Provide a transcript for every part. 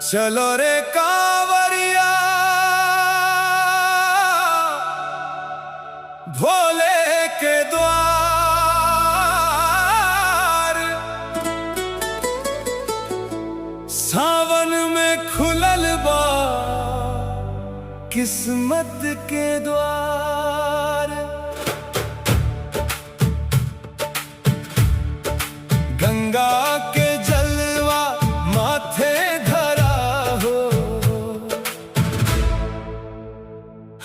चलो रे कांवरिया भोले के द्वार। सावन में खुलल बा किस्मत के द्वार। गंगा के जलवा माथे धरा हो,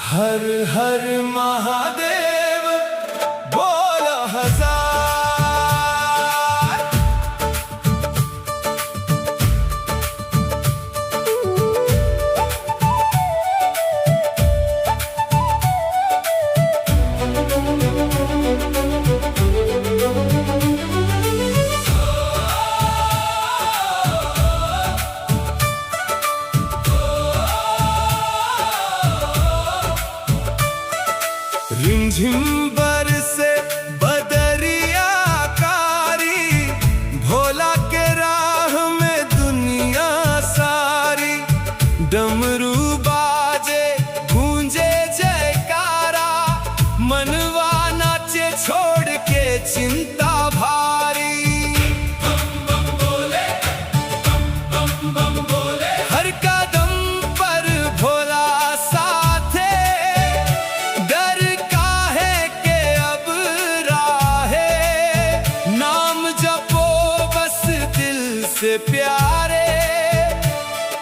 हर हर महादेव बोल हजार। रिमझिम बरसे बदरिया कारी, भोला के राह में दुनिया सारी। डमरू बाजे गूंजे जयकारा, मनवा नाचे छोड़ के चिंता भारी। बम बम बोले, बम बम बम बोले, हर कदम पर भोला साथे। डर काहे के अब राहे, नाम जपो बस दिल से प्यारे।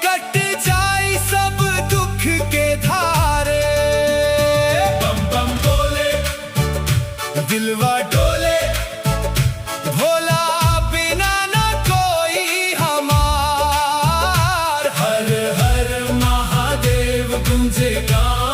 कट जाई सब दुख के धारे। बम बम बोले दिलवा डोले, भोला बिना ना कोई हमार। हर हर महादेव गूंजे गाँव।